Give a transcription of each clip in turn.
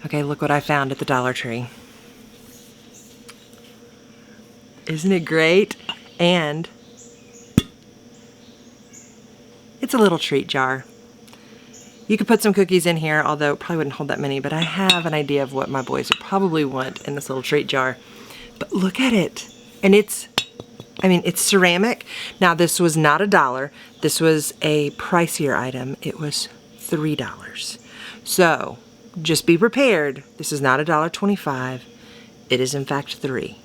Okay, look what I found at the Dollar Tree. Isn't it great? And it's a little treat jar. You could put some cookies in here, although it probably wouldn't hold that many, but I have an idea of what my boys would probably want in this little treat jar. But look at it. And it's ceramic. Now, this was not $1. This was a pricier item. It was $3. So just be prepared. This is not $1.25. It is in fact $3.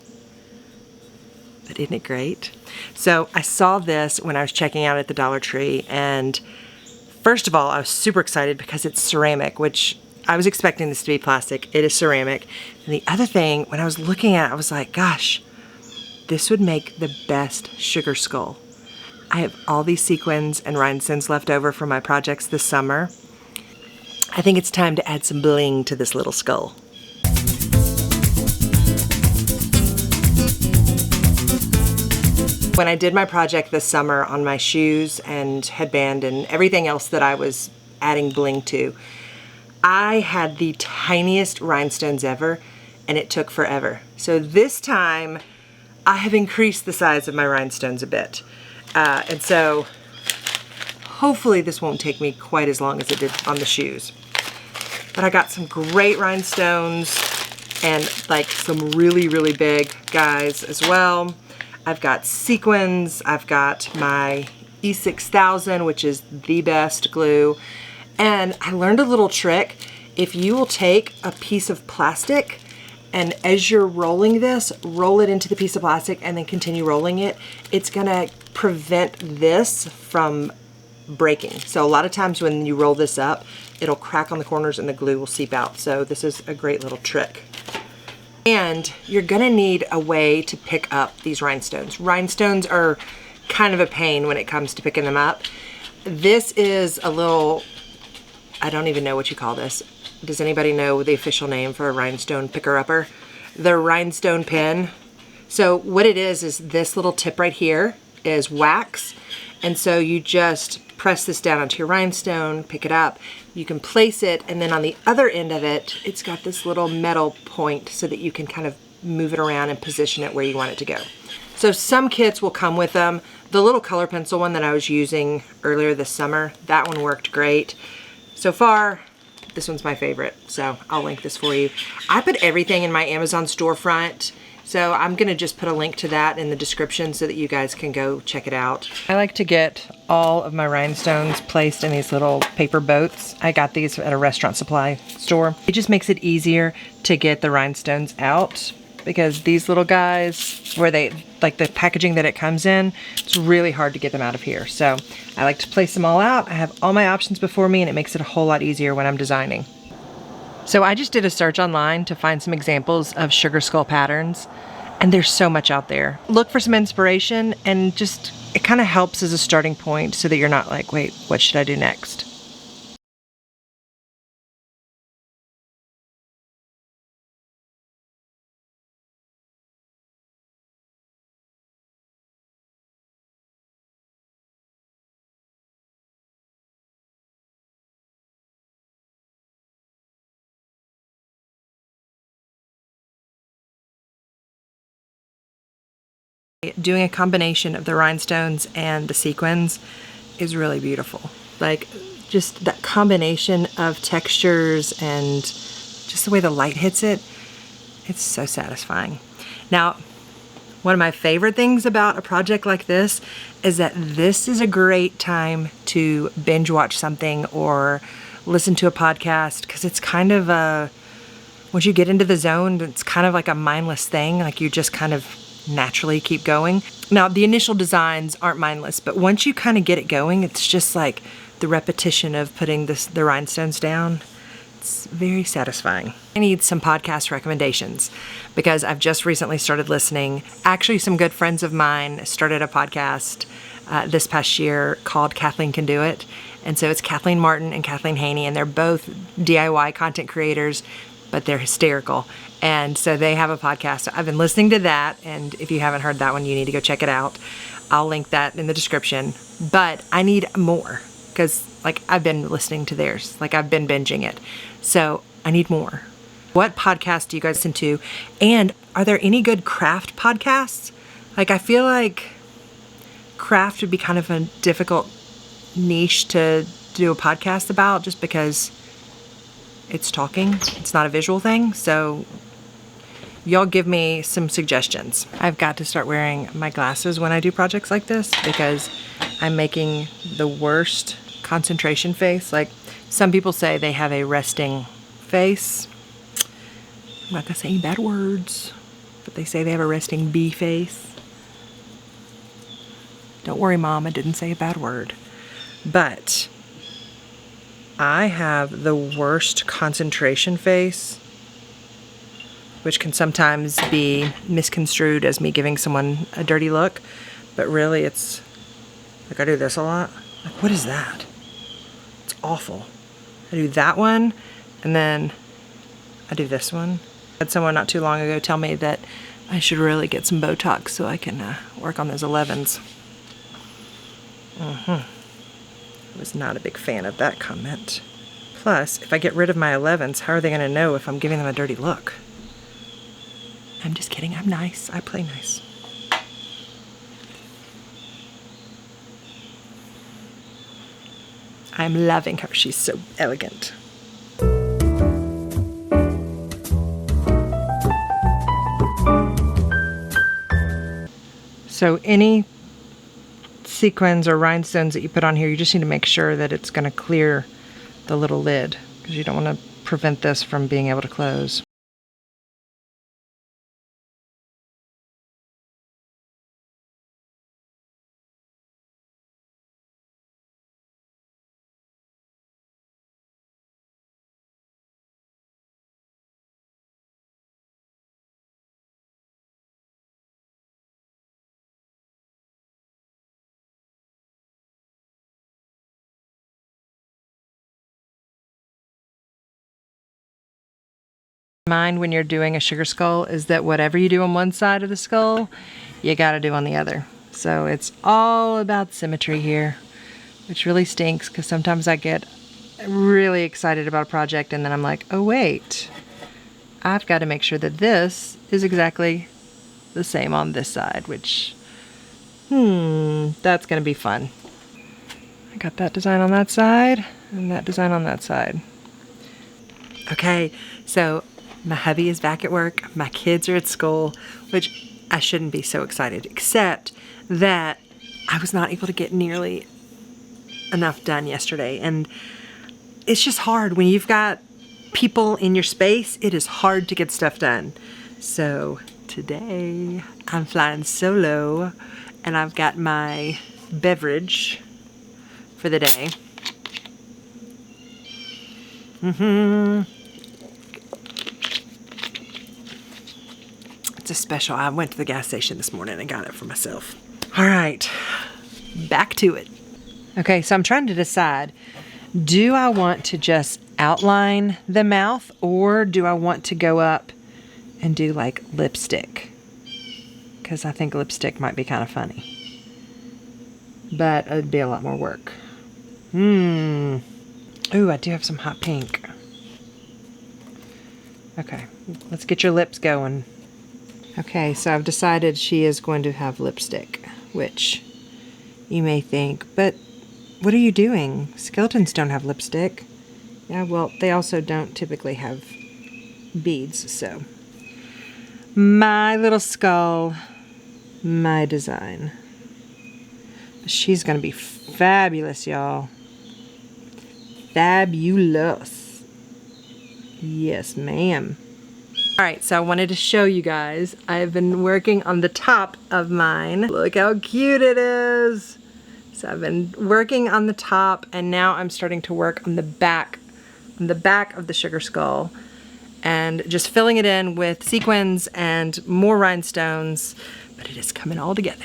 But isn't it great? So I saw this when I was checking out at the Dollar Tree, and first of all, I was super excited because it's ceramic, which I was expecting this to be plastic. It is ceramic. And the other thing, when I was looking at it, I was like, gosh, this would make the best sugar skull. I have all these sequins and rhinestones left over from my projects this summer. I think it's time to add some bling to this little skull. When I did my project this summer on my shoes and headband and everything else that I was adding bling to, I had the tiniest rhinestones ever, and it took forever. So this time, I have increased the size of my rhinestones a bit. And so hopefully this won't take me quite as long as it did on the shoes. But I got some great rhinestones and like some really, really big guys as well. I've got sequins, I've got my E6000, which is the best glue. And I learned a little trick. If you will take a piece of plastic and as you're rolling this, roll it into the piece of plastic and then continue rolling it, it's gonna prevent this from breaking. So a lot of times when you roll this up, it'll crack on the corners and the glue will seep out. So this is a great little trick. And you're gonna need a way to pick up these rhinestones. Rhinestones are kind of a pain when it comes to picking them up. This is a little, I don't even know what you call this. Does anybody know the official name for a rhinestone picker-upper? The rhinestone pin. So what it is this little tip right here is wax. And so you just press this down onto your rhinestone, pick it up. You can place it, and then on the other end of it, it's got this little metal point so that you can kind of move it around and position it where you want it to go. So some kits will come with them. The little color pencil one that I was using earlier this summer, that one worked great. So far, this one's my favorite, so I'll link this for you. I put everything in my Amazon storefront, so I'm gonna just put a link to that in the description so that you guys can go check it out. I like to get all of my rhinestones placed in these little paper boats. I got these at a restaurant supply store. It just makes it easier to get the rhinestones out because these little guys, where they, like the packaging that it comes in, it's really hard to get them out of here. So I like to place them all out. I have all my options before me and it makes it a whole lot easier when I'm designing. So I just did a search online to find some examples of sugar skull patterns, and there's so much out there. Look for some inspiration, and just, it kind of helps as a starting point so that you're not like, wait, what should I do next? Doing a combination of the rhinestones and the sequins is really beautiful. Like, just that combination of textures and just the way the light hits it, it's so satisfying. Now, one of my favorite things about a project like this is that this is a great time to binge watch something or listen to a podcast, because it's kind of a, once you get into the zone, it's kind of like a mindless thing. Like, you just kind of naturally keep going. Now, the initial designs aren't mindless, but once you kind of get it going, it's just like the repetition of putting the rhinestones down. It's very satisfying. I need some podcast recommendations because I've just recently started listening. Actually, some good friends of mine started a podcast this past year called Kathleen Can Do It. And so it's Kathleen Martin and Kathleen Haney, and they're both DIY content creators, but they're hysterical. And so they have a podcast. I've been listening to that, and if you haven't heard that one, you need to go check it out. I'll link that in the description. But I need more, because like I've been listening to theirs, like I've been binging it. So I need more. What podcast do you guys listen to? And are there any good craft podcasts? Like, I feel like craft would be kind of a difficult niche to do a podcast about just because it's talking. It's not a visual thing. So y'all give me some suggestions. I've got to start wearing my glasses when I do projects like this because I'm making the worst concentration face. Like, some people say they have a resting face. I'm not gonna say any bad words, but they say they have a resting bee face. Don't worry, Mom, I didn't say a bad word. But I have the worst concentration face, which can sometimes be misconstrued as me giving someone a dirty look. But really, it's like I do this a lot. Like, what is that? It's awful. I do that one, and then I do this one. I had someone not too long ago tell me that I should really get some Botox so I can work on those 11s. I was not a big fan of that comment. Plus, if I get rid of my 11s, how are they going to know if I'm giving them a dirty look? I'm just kidding. I'm nice. I play nice. I'm loving her. She's so elegant. So any sequins or rhinestones that you put on here, you just need to make sure that it's going to clear the little lid because you don't want to prevent this from being able to close. Mind when you're doing a sugar skull is that whatever you do on one side of the skull, you gotta do on the other. So it's all about symmetry here, which really stinks because sometimes I get really excited about a project and then I'm like, oh wait, I've got to make sure that this is exactly the same on this side, which, that's gonna be fun. I got that design on that side and that design on that side. Okay, so my hubby is back at work, my kids are at school, which I shouldn't be so excited, except that I was not able to get nearly enough done yesterday. And it's just hard when you've got people in your space, it is hard to get stuff done. So today I'm flying solo and I've got my beverage for the day. It's a special. I went to the gas station this morning and got it for myself. All right, back to it. Okay, so I'm trying to decide, do I want to just outline the mouth or do I want to go up and do like lipstick? Because I think lipstick might be kind of funny. But it'd be a lot more work. Ooh, I do have some hot pink. Okay, let's get your lips going. Okay, so I've decided she is going to have lipstick, which you may think, but what are you doing? Skeletons don't have lipstick. Yeah, well, they also don't typically have beads, so. My little skull, my design. She's gonna be fabulous, y'all. Fabulous. Yes, ma'am. All right, so I wanted to show you guys. I've been working on the top of mine. Look how cute it is. So I've been working on the top and now I'm starting to work on the back of the sugar skull and just filling it in with sequins and more rhinestones, but it is coming all together.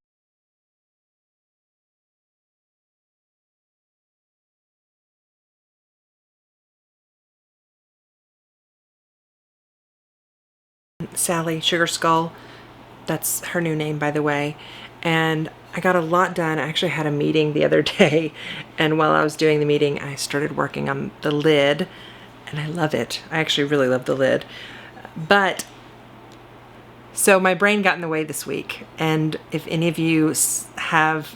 Sally Sugar Skull, that's her new name, by the way, and I got a lot done. I actually had a meeting the other day, and while I was doing the meeting I started working on the lid, and I love it. I actually really love the lid. But, so my brain got in the way this week, and if any of you have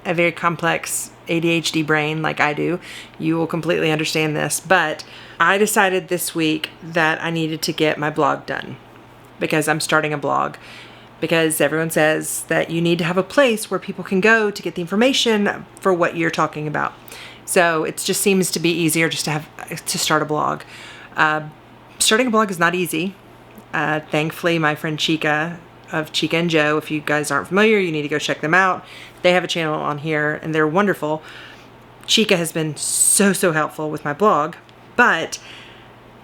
a very complex ADHD brain like I do, you will completely understand this. But I decided this week that I needed to get my blog done because I'm starting a blog. Because everyone says that you need to have a place where people can go to get the information for what you're talking about. So it just seems to be easier just to start a blog. Starting a blog is not easy. Thankfully, my friend Chica of Chica and Jo, if you guys aren't familiar, you need to go check them out. They have a channel on here and they're wonderful. Chica has been so helpful with my blog, but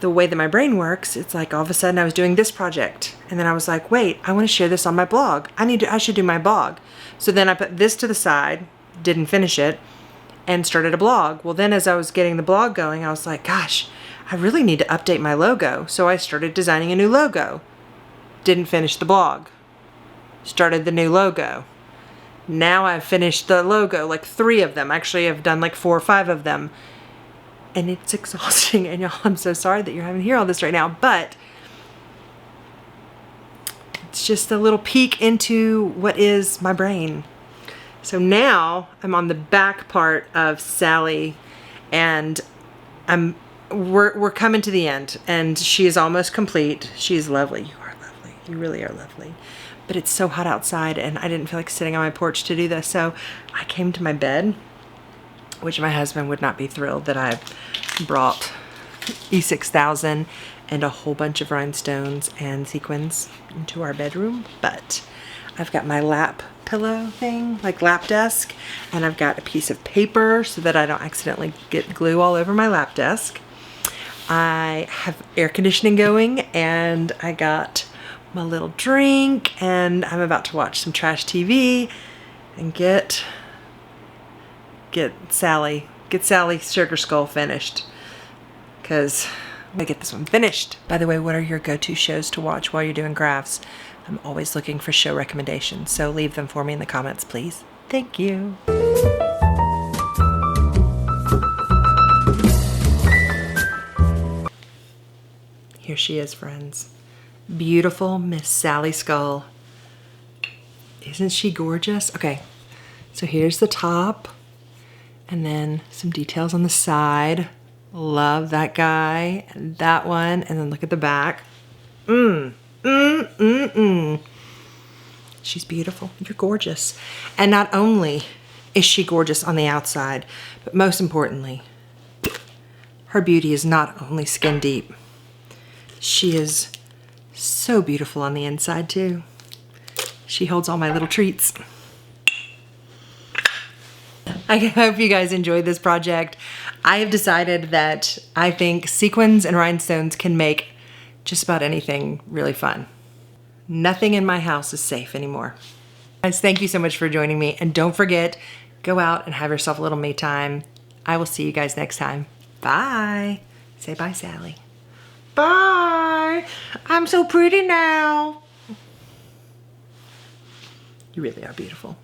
the way that my brain works, it's like all of a sudden I was doing this project and then I was like, wait, I want to share this on my blog. I should do my blog. So then I put this to the side, didn't finish it, and started a blog. Well, then as I was getting the blog going, I was like, gosh, I really need to update my logo. So I started designing a new logo. Didn't finish the blog. Started the new logo. Now I've finished the logo, like 3 of them. Actually, I've done like 4 or 5 of them. And it's exhausting. And y'all, I'm so sorry that you're having to hear all this right now. But it's just a little peek into what is my brain. So now I'm on the back part of Sally, and we're coming to the end, and she is almost complete. She's lovely. You are lovely. You really are lovely. But it's so hot outside, and I didn't feel like sitting on my porch to do this, so I came to my bed, which my husband would not be thrilled that I brought E6000 and a whole bunch of rhinestones and sequins into our bedroom. But I've got my lap pillow thing, like lap desk, and I've got a piece of paper so that I don't accidentally get glue all over my lap desk. I have air conditioning going, and I got my little drink, and I'm about to watch some trash TV and get Sally Sugar Skull finished, because I'm gonna get this one finished. By the way, what are your go-to shows to watch while you're doing crafts? I'm always looking for show recommendations, so leave them for me in the comments, please. Thank you. Here she is, friends. Beautiful Miss Sally Skull. Isn't she gorgeous? Okay, so here's the top, and then some details on the side. Love that guy, and that one, and then look at the back. She's beautiful. You're gorgeous. And not only is she gorgeous on the outside, but most importantly, her beauty is not only skin deep. She is so beautiful on the inside too. She holds all my little treats. I hope you guys enjoyed this project. I have decided that I think sequins and rhinestones can make just about anything really fun. Nothing in my house is safe anymore. Guys, thank you so much for joining me. And don't forget, go out and have yourself a little me time. I will see you guys next time. Bye. Say bye, Sally. Bye. I'm so pretty now. You really are beautiful.